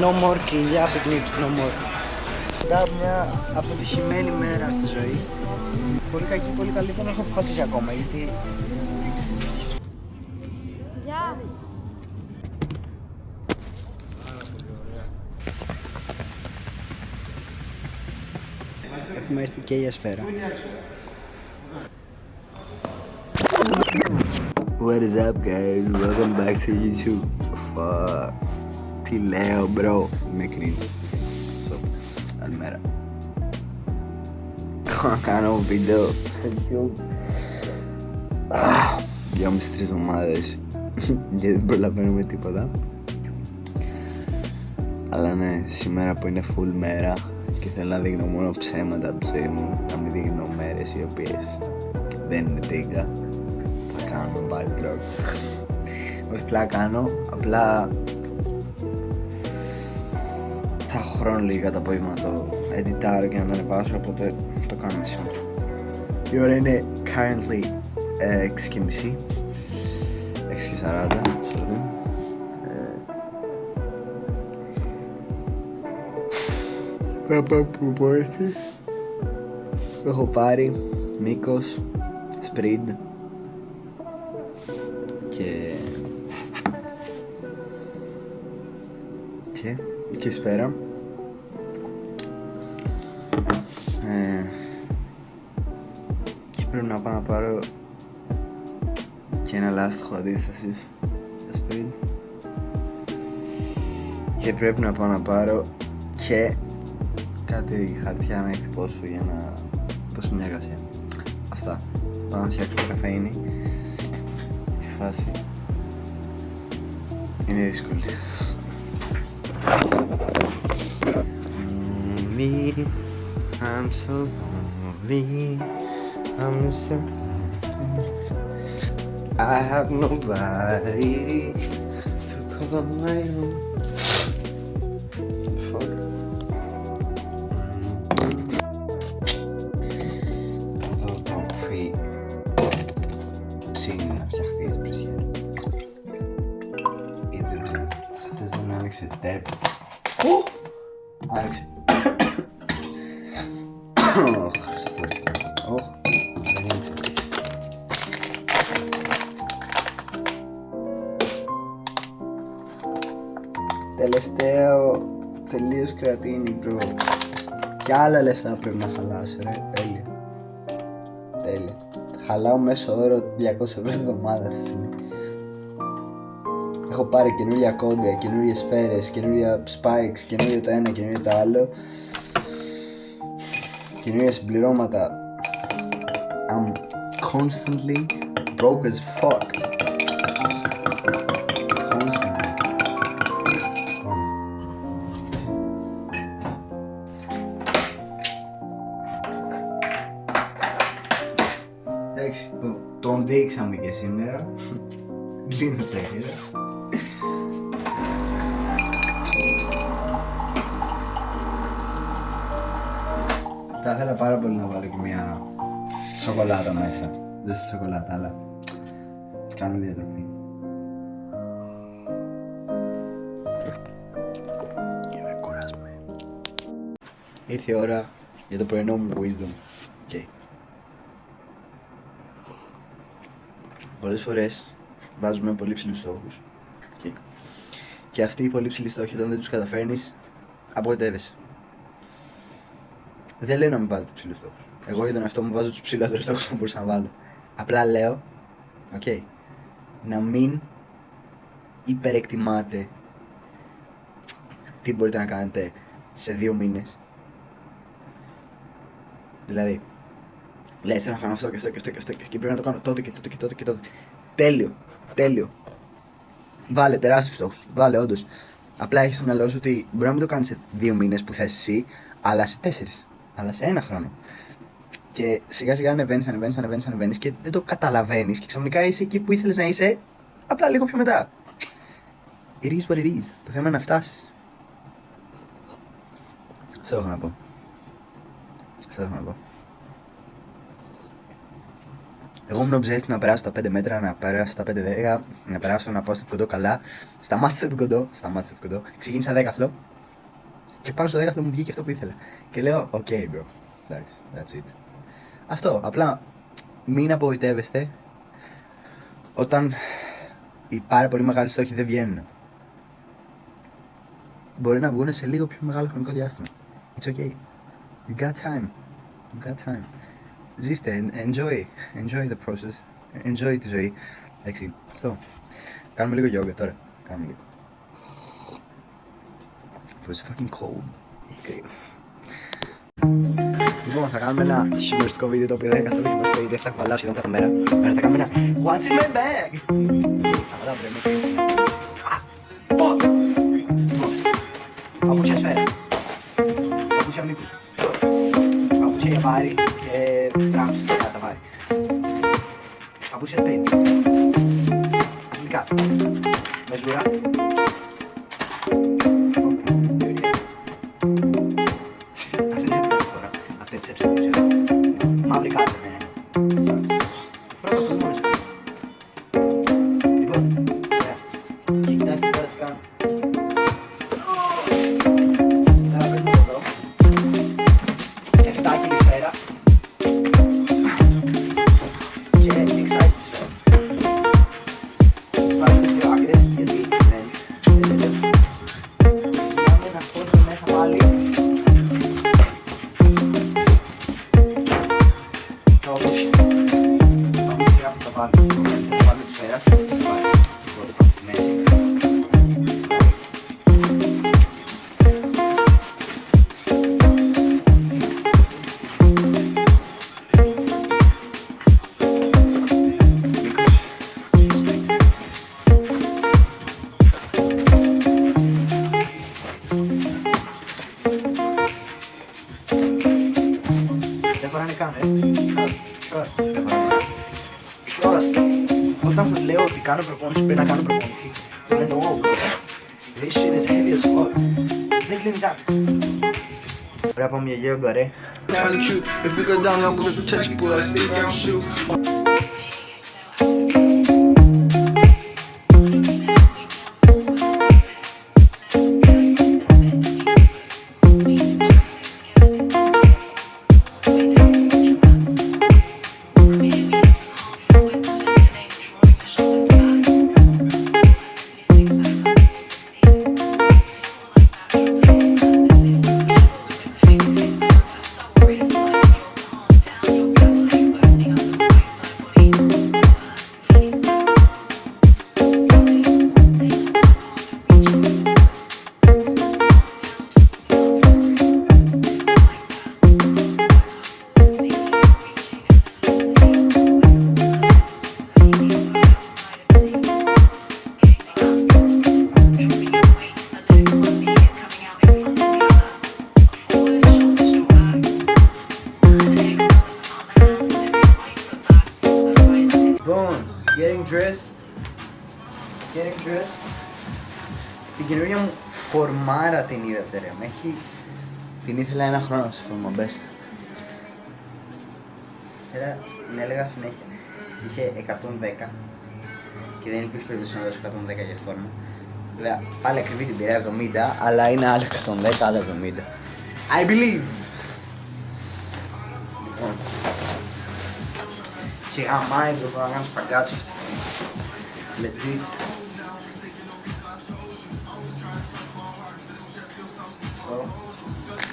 No more κοιλιά αυτοκινήτου, no more. Μετά μια αποτυχημένη μέρα στη ζωή. Πολύ κακή, πολύ καλή, δεν έχω αποφασίσει ακόμα γιατί... Γεια! Έχουμε έρθει και η Ασφαίρα. What is up guys, welcome back to YouTube. Fuck. Τι λέω bro, είμαι cringe. So, καλημέρα. Έχω να κάνω βίντεο στο YouTube 2,5-3 εβδομάδες γιατί δεν προλαβαίνουμε τίποτα. Αλλά ναι, σήμερα που είναι full μέρα και θέλω να δείχνω μόνο ψέματα από τη ζωή μου, να μην δείχνω μέρες οι οποίες δεν είναι τίγκα, θα κάνω bad vlog. Όχι πλάκα κάνω, απλά θα έχω χρόνο λίγα το απόγευμα να το editάρω και να το ανεβάσω, οπότε το κάνουμε σήμερα. Η ώρα είναι currently 6:30, 6:40, sorry. Θα πάω που πω έρθει. Έχω πάρει Μίκος, Σπριντ και Σφαίρα. Και πρέπει να πάω να πάρω και ένα λάστιχο αντίστασης στο Σπριντ. Και πρέπει να πάω να πάρω και κάτι χαρτιά να εκτυπώσω για να δώσω μια εργασία. Αυτά. Πάω να φτιάξω το καφέινι. Τη φάση είναι δύσκολη. Lonely, I'm so lonely, I'm so I have nobody to call my own. Fuck. Εδώ το ψήνει να φτιαχτεί η πρεσιέρα. Ίδρυμα. Χθες δεν άνοιξε τέπ. Άνοιξε. Χριστό. Δεν άνοιξε. Τελευταίο τελείως κρατίνι bro. Και άλλα λεφτά πρέπει να χαλάσω ρε. Τέλεια. Τέλεια. Χαλάω μέσο όρο 200 ευρώ τη εβδομάδα. Έχω πάρει καινούρια κόντια, καινούριες σφαίρες, καινούρια spikes, καινούριο το ένα, καινούριο το άλλο, καινούρια συμπληρώματα. I'm constantly broke as fuck. Constantly. Εντάξει, τον δείξαμε και σήμερα. Κλείνω τσακίδα. Θα ήθελα πάρα πολύ να βάλω και μια σοκολάτα μέσα. Ζεστή σοκολάτα, αλλά κάνω διατροφή. Είμαι κουρασμένη. Ήρθε η ώρα για το πρωινό μου wisdom. Okay. Πολλές φορές βάζουμε πολύ ψηλούς στόχους. Okay. Και αυτοί οι πολύ ψηλοί στόχοι, όταν δεν τους καταφέρνεις, απογοητεύεσαι. Δεν λέω να μην βάζετε ψηλούς στόχους. Εγώ για τον εαυτό μου βάζω τους ψηλότερους στόχους που μπορούσα να βάλω. Απλά λέω, να μην υπερεκτιμάτε τι μπορείτε να κάνετε σε 2 μήνες. Δηλαδή, λες να κάνω αυτό και αυτό και αυτό και αυτό και πρέπει να το κάνω τότε και τότε και τότε και τότε. Τέλειο. Βάλε τεράστιους στόχους. Βάλε όντως. Απλά έχεις στο μυαλό σου ότι μπορεί να μην το κάνεις σε 2 μήνες που θες εσύ, αλλά σε 4. Αλλά σε 1 χρόνο. Και σιγά σιγά ανεβαίνεις και δεν το καταλαβαίνεις και ξαφνικά είσαι εκεί που ήθελες να είσαι, απλά λίγο πιο μετά. It is what it is. Το θέμα είναι να φτάσεις. Αυτό έχω να πω. Εγώ ήμουν obsessed να περάσω τα 5 μέτρα, να περάσω τα 5-10, να περάσω να πάω στο επικοντό καλά. Σταμάτησα το επικοντό, ξεκίνησα δέκαθλο και πάνω στο δέκαθλο μου βγήκε αυτό που ήθελα. Και λέω, OK, bro. Εντάξει, that's it. Αυτό. Απλά μην απογοητεύεστε όταν οι πάρα πολύ μεγάλοι στόχοι δεν βγαίνουν. Μπορεί να βγουν σε λίγο πιο μεγάλο χρονικό διάστημα. It's okay. You got time. You got time. Ζήστε, enjoy the process, enjoy τη ζωή. Εντάξει, αυτό. Κάνουμε λίγο yoga τώρα. Κάνουμε λίγο. It was fucking cold. Okay. Λοιπόν, θα κάνουμε ένα χειμωριστικό βίντεο το οποίο δεν είναι καθόλου χειμωριστικό γιατί θα κουβαλάω σχεδόν κάθε μέρα. Άρα θα κάνουμε ένα What's in my bag? Σταματάω πρέπει να έτσι. Παπούτσια σφαίρα. Παπούτσια μήκους. Παπούτσια για βάρη και στραμps για τα βάρη. Παπούτσια σπριν. Αθλητικά. Μεζούρα. Αυτές τις έψες μαύρη κάρτα, ναι. Φορά το φρόνο μόνος σας. Λοιπόν, ωραία. Και κοιτάξτε τώρα τι κάνω. Τώρα παίρνω εδώ 7 κιλή σφαίρα και εξάγει τη σφαίρα. Τις βάζουμε στις δύο άκρες γιατί δεν τελειώσει. Ξεκινάμε να χώσουμε μέσα πάλι τα παπούτσια. Πάμε σειρά αυτό το βάλουμε. Αυτό το βάλουμε της σφαίρας. Αυτό το βάλουμε. Οπότε πάμε στη μέση. Δεν φοράνε καν, Trust. Δεν φοράνε. Trust. Όταν σας λέω ότι κάνω προπόνηση πρέπει να κάνω προπόνηση, δεν είναι το wow. This shit is heavy as fuck. Δεν κλείνει καν. Πρέπει να πάμε για yoga, ρε. If we go down, I'm gonna touch you, I stick down shoot. Getting dressed. Την καινούργια μου φορμάρα την είδατε ρε. Την ήθελα ένα χρόνο στη φόρμα, μπες. Την έλεγα συνέχεια. Είχε 110 και δεν υπήρχε περίπτωση να δώσω 110 για τη φόρμα. Βέβαια πάλι ακριβή την πήρα 70, αλλά είναι άλλο 110, άλλο 70. I believe! Λοιπόν. Και γαμάει εδώ να κάνω σπαγκάτσο στη φόρμα. Legit.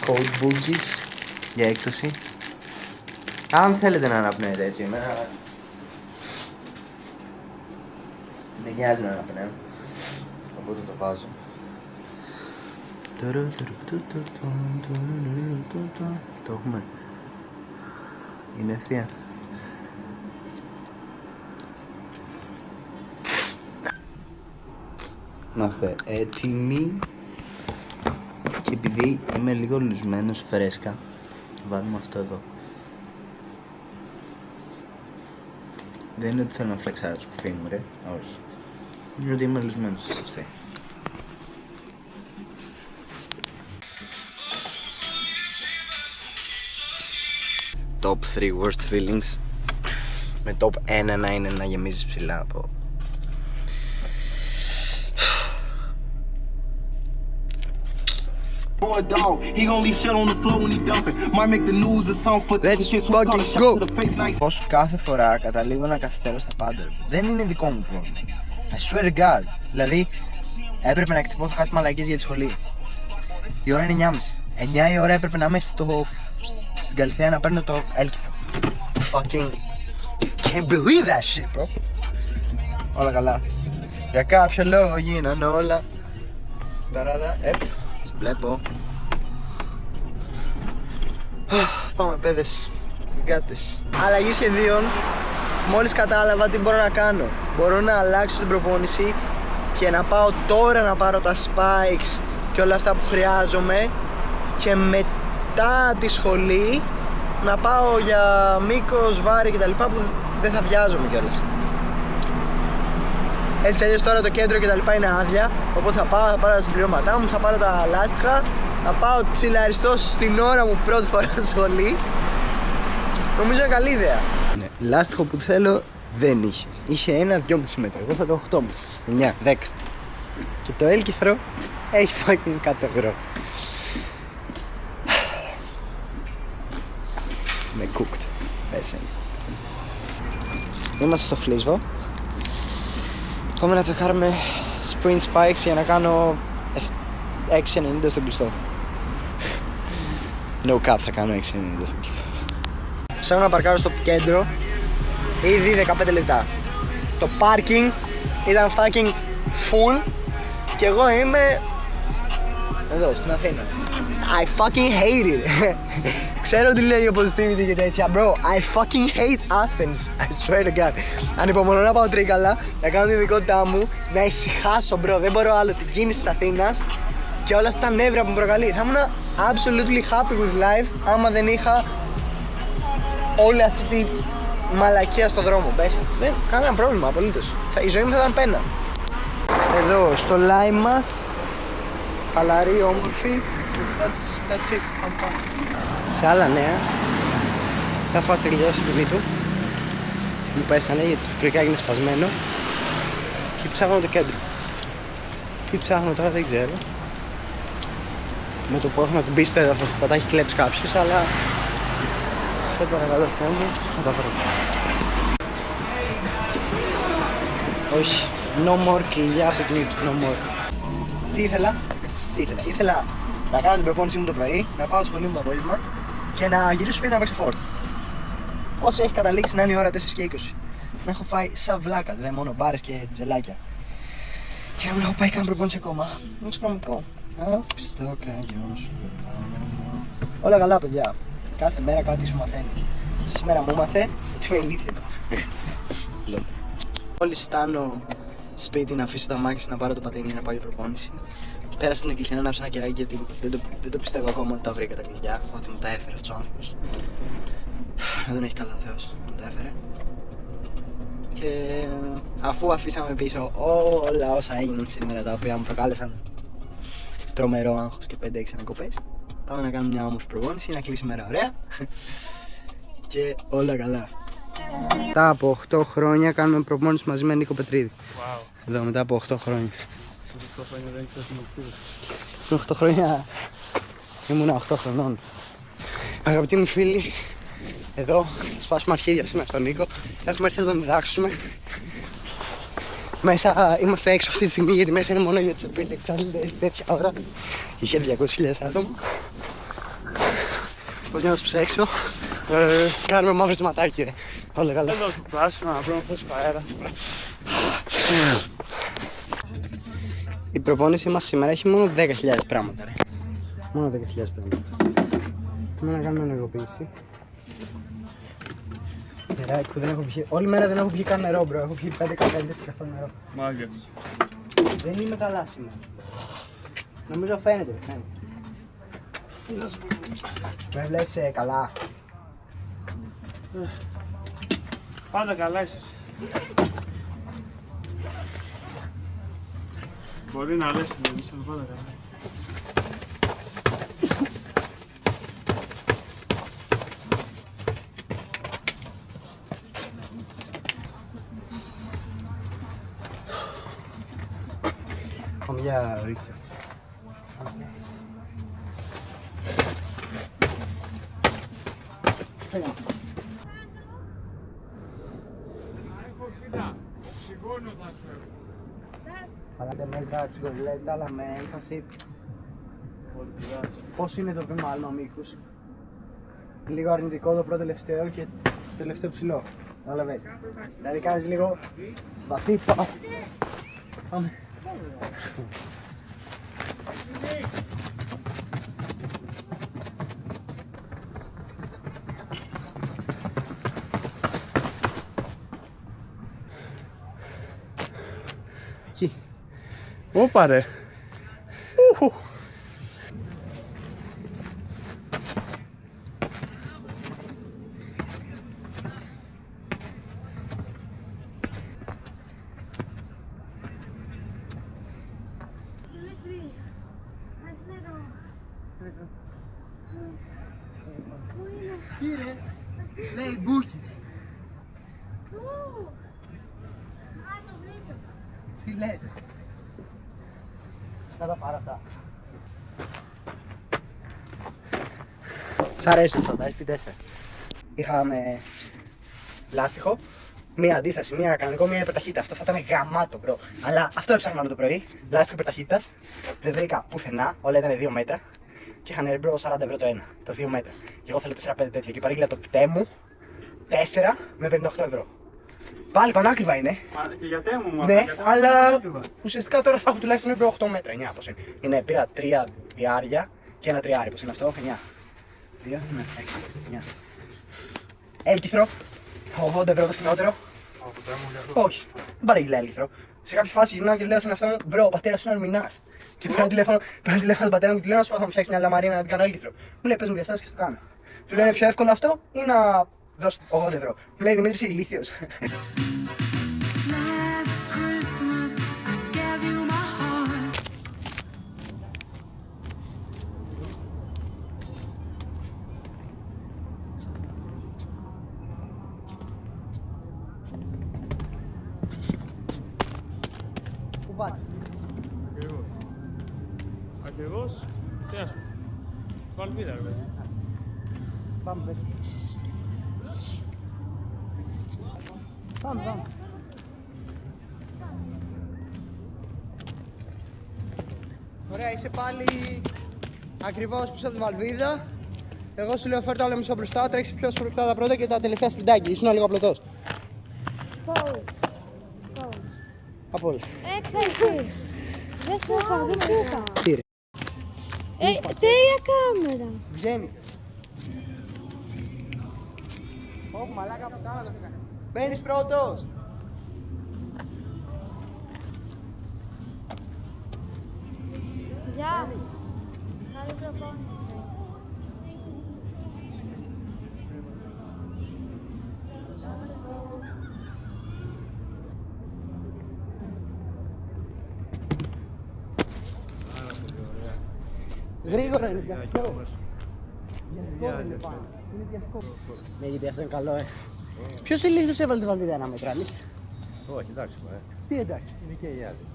Code bookies για έκπτωση. Αν θέλετε να αναπνέετε έτσι, εμένα με νοιάζει να αναπνέω, οπότε το βάζω. Το έχουμε. Είναι ευθεία. Είμαστε έτοιμοι. Και επειδή είμαι λίγο λουσμένος φρέσκα, βάλουμε αυτό εδώ. Δεν είναι ότι θέλω να φλεξάρω το σκουφί μου ρε, όχι. Είναι ότι είμαι λουσμένος σε αυτή. Top 3 worst feelings με top 1 να είναι να γεμίζεις ψηλά από... Let's fucking go! Πως κάθε φορά καταλήγω να καθυστερώ στα πάντα. Δεν είναι δικό μου πρόβλημα. I swear to God. Δηλαδή, έπρεπε να εκτυπώσω κάτι μαλακίες για τη σχολή. Η ώρα είναι 9.30. 9 η ώρα έπρεπε να είμαι στην Καλυθέα να παίρνω το έλκυθο. Fucking can't believe that shit, bro. Όλα καλά. Για κάποιο λόγο γίνανε όλα. Ταράρα, σε βλέπω. Πάμε παιδες. Γκάτες. Αλλαγή σχεδίων. Μόλις κατάλαβα τι μπορώ να κάνω. Μπορώ να αλλάξω την προπόνηση και να πάω τώρα να πάρω τα spikes και όλα αυτά που χρειάζομαι και μετά τη σχολή να πάω για μήκος, βάρη κτλ που δεν θα βιάζομαι κιόλας. Έτσι κι αλλιώς τώρα το κέντρο κτλ είναι άδεια, οπότε θα πάω, θα πάρω τα συμπληρώματά μου, θα πάρω τα λάστιχα, θα πάω τσιλαριστός στην ώρα μου πρώτη φορά στη σχολή. Νομίζω είναι καλή ιδέα. Ναι, λάστιχο που θέλω δεν είχε. Είχε 1-2,5 μέτρα. Εγώ θέλω 8,5, 9, 10. Και το έλκυθρο έχει fucking 100 ευρώ. Με cooked. Πες είναι. Είμαστε στο Φλίσβο. Πάμε να τσεκάρουμε sprint spikes για να κάνω 6,90 στον κλειστό. No cap, θα κάνω 6,90 στον κλειστό. Ψάχνω να παρκάρω στο κέντρο ήδη 15 λεπτά. Το parking ήταν fucking full και εγώ είμαι εδώ στην Αθήνα. I fucking hate it. Ξέρω τι λέει ο positivity και τέτοια. Bro, I fucking hate Athens. I swear to God. Ανυπομονώ να πάω Τρίκαλα, να κάνω την ειδικότητά μου, να ησυχάσω, bro. Δεν μπορώ άλλο την κίνηση της Αθήνας και όλα αυτά τα νεύρα που μου προκαλεί. Θα ήμουν absolutely happy with life άμα δεν είχα όλη αυτή τη μαλακία στο δρόμο. Δεν κανένα πρόβλημα απολύτως. Η ζωή μου θα ήταν πένα. Εδώ στο Lime μας, χαλαρή, όμορφη. That's it. Σε άλλα νέα, έχω αστριλιώσει το παιδί του. Μου πέσανε γιατί το κρικά έγινε σπασμένο. Και ψάχνω το κέντρο. Τι ψάχνω τώρα δεν ξέρω. Με το που έχω να του μπει στο έδαφος θα τα έχει κλέψει κάποιος, αλλά σε παρακαλώ Θεέ μου να τα βρω. Όχι, no more κλειδιά αυτοκινήτου, no more. Τι ήθελα, ήθελα να κάνω την προπόνησή μου το πρωί, να πάω στο σχολείο μου το απόγευμα και να γυρίσω σπίτι να παίξω φόρτο. Όσο έχει καταλήξει να είναι η ώρα 4 και 20. Να έχω φάει σαν βλάκας, δηλαδή μόνο μπάρες και τζελάκια. Και να μην έχω πάει καν προπόνηση ακόμα. Είναι ξυπνομικό. Πιστό κραγιό σου. Όλα καλά παιδιά. Κάθε μέρα κάτι σου μαθαίνει. Σήμερα μου μάθε ότι είμαι ηλίθιο. Μόλις φτάνω σπίτι να αφήσω τα μάξι να πάρω το πατίνι να πάω για προπόνηση. Πέρασα στην εκκλησία να ανάψω ένα κεράκι γιατί δεν το πιστεύω ακόμα ότι τα βρήκα τα κλειδιά. Ότι μου τα έφερε αυτός ο άνθρωπος. Να τον έχει καλά ο Θεός, μου τα έφερε. Και αφού αφήσαμε πίσω όλα όσα έγιναν σήμερα τα οποία μου προκάλεσαν τρομερό άγχος και 5-6 ανακοπές, πάμε να κάνουμε μια όμορφη προπόνηση, να κλείσει η μέρα ωραία και όλα καλά. Μετά από 8 χρόνια κάνουμε προπόνηση μαζί με Νίκο Πετρίδη. Wow. Εδώ μετά από 8 χρόνια. 8 χρόνια δεν έχεις συμμετοχή. Πριν 8 χρόνια ήμουνα 8 χρονών. Αγαπητοί μου φίλοι, εδώ σπάσουμε αρχίδια σήμερα στον Νίκο. Έχουμε έρθει να τον διδάξουμε. Μέσα είμαστε έξω αυτή τη στιγμή γιατί μέσα είναι μόνο για τους επιλεξάλληλες τέτοια ώρα. Είχε 200.000 άτομα. Πώς νιώθεις έξω. Κάνουμε μαύρο ζηματάκι ρε. Όλα καλά. Εδώ σου πράσινο να βρούμε φρέσκο αέρα. Η προπόνηση μας σήμερα έχει μόνο 10.000 πράγματα ρε. Μόνο 10.000 πράγματα. Πάμε να κάνουμε ενεργοποίηση. Νεράκι που δεν έχω πιει. Όλη μέρα δεν έχω πιει καν νερό μπρο. Έχω πιει 5 καφέδες και καθόλου νερό. Μάγκες. Δεν είμαι καλά σήμερα. Νομίζω φαίνεται. Με βλέπεις καλά. Πάντα καλά είσαι. Μπορεί να λες να είσαι πάντα καλά. Για ρίξε. Παράτε μέτρα της γκοριλέτα, αλλά με έμφαση πώς είναι το βήμα άλλου μήκους. Λίγο αρνητικό το πρώτο τελευταίο και το τελευταίο ψηλό. Καταλαβαίνεις. Δηλαδή κάνεις λίγο βαθύ. Πάμε. Εκεί. Όπα ρε. Κύριε, λέει Μπούκης. Τι λες? Να τα πάρω αυτά. Σ' αρέσουν αυτά, SP4. Είχαμε λάστιχο, μία αντίσταση, μία κανονικό, μία υπερταχύτητα. Αυτό θα ήταν γαμάτο, μπρο. Αλλά αυτό έψαχνα το πρωί. Λάστιχο υπερταχύτητας. Δεν βρήκα πουθενά, όλα ήταν 2 μέτρα. Και είχαν μπρο 40 ευρώ το ένα, τα 2 μέτρα. Και εγώ θέλω 4-5 τέτοια. Και παρήγγειλα το Temu 4 με 58 ευρώ. Πάλι πανάκριβα είναι. Και για Temu μου. Ναι, αλλά ουσιαστικά τώρα θα έχω τουλάχιστον μπρο 8 μέτρα. 9 πώς είναι. Είναι, πήρα 3 διάρια και ένα τριάρι. Πώς είναι αυτό, 9. 2, 6, 9. Έλκυθρο, 80 ευρώ το φθηνότερο. Όχι, δεν παρήγγειλα έλκυθρο. Σε κάποια φάση γυρνάω και λέω στον εαυτό μου: Μπρο, ο πατέρας είναι Αρμινάς. Και παίρνω τηλέφωνο στον πατέρα μου και του λέω: να σου πω, θα μου φτιάξει μια λαμαρίνα να την κάνω έλκυθρο. Μου λέει: πες μου διαστάσεις και στο κάνω. Του λέω: είναι πιο εύκολο αυτό ή να δώσω 80 ευρώ. Μου λέει: Δημήτρη, είσαι ηλίθιος. Ακριβώς. Τι ας πούμε. Βαλβίδα ρε παιδί. Πάμε, πες. Πάμε. Ωραία, είσαι πάλι ακριβώς πίσω από τη βαλβίδα. Εγώ σου λέω φέρ' το άλλο μισό μπροστά, τρέξει πιο σπροκτά τα πρώτα και τα τελευταία σπριντάκι. Ήσουν λίγο απλωτός. Από όλα. Έξαρχη. Δεν σου είπα. Τι ρε. Τέλεια κάμερα. Βγαίνει. Ωπ, μαλάκα που κάνω το πήγα. Μπαίνεις πρώτος. Γεια. Καλή προπόνηση. Γρήγορα είναι διασκό. Διασκό είναι πάνω. Είναι διασκό. Ναι, γιατί αυτό είναι καλό, Ποιος ηλίθιος έβαλε τη βαλβίδα 1 μέτρα, αλήθεια? Όχι, εντάξει, μωρέ. Τι εντάξει? Είναι και η άλλη.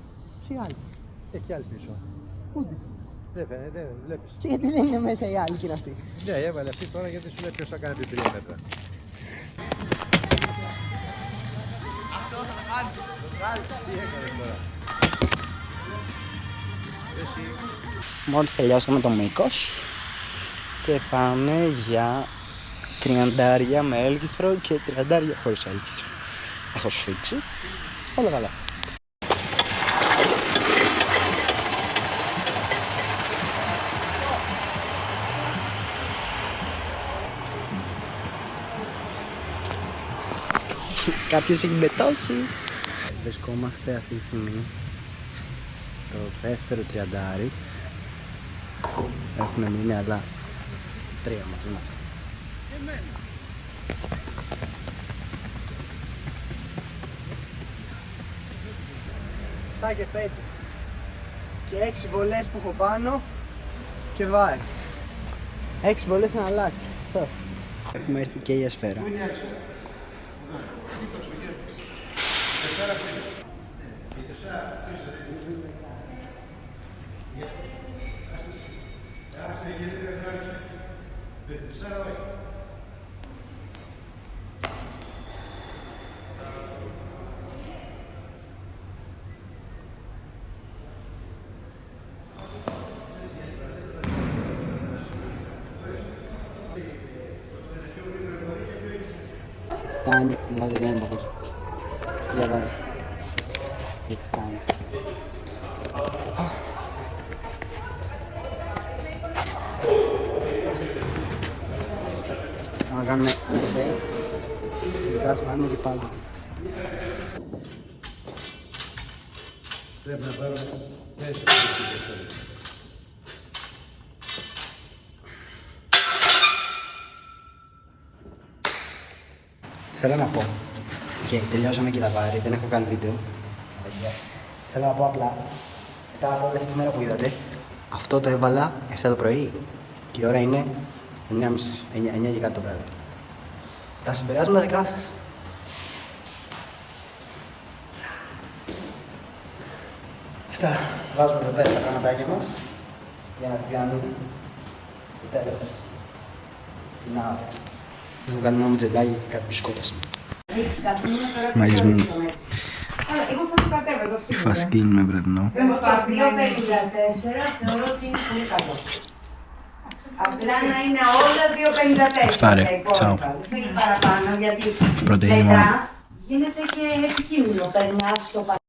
Τι άλλη? Έχει και άλλη πίσω. Ούτε. Δεν φαίνεται, δεν βλέπεις. Και γιατί δεν είναι μέσα η άλλη και είναι αυτή? Ναι, έβαλε αυτή τώρα γιατί σου λέει ποιος θα κάνει την 3 μέτρα. Αυτό θα κάνει. Τι έκανε τώρα. Μόλις τελειώσαμε το μήκος και πάμε για 30 με έλκυθρο και 30 χωρίς έλκυθρο. Έχω σφίξει. Όλα καλά. Κάποιος έχει μπετώσει. Βρισκόμαστε αυτή τη στιγμή στο δεύτερο τριαντάρι. Έχουν μείνει άλλα 3 μαζί με αυτό. Φτά και 5 και 6 βολές που έχω πάνω και βάρη. 6 βολές να αλλάξει. Έχουμε έρθει και η ασφαίρα. It's time to log again, boys. Yeah, but it's time. Να κάνουμε save. Μετά σπάνουμε και πάλι. Θέλω να πω, και τελειώσαμε και τα βάρη, δεν έχω βγάλει βίντεο. Θέλω να πω απλά, μετά από όλη αυτή τη μέρα που είδατε, αυτό το έβαλα 7 το πρωί και η ώρα είναι 9 και κάτι το βράδυ. Τα συμπεράσματα δικά σας. Αυτά, βάζουμε εδώ πέρα τα πραγματάκια μας για να την κάνουμε και τέλος. Να βγάλουμε ένα μουτζελάκι και κάτι μπισκότες. Μαγισμένο. Η φάση κλείνουμε βραδινό. Το 254 θεωρώ ότι είναι πολύ καλό. Απλά να είναι όλα 254. Αυτά, ρε. τα υπόλοιπα. Τσάου. Δεν θέλει παραπάνω γιατί Πρωτεΐνη μόνο. μετά γίνεται και επικίνδυνο. Περνάς στο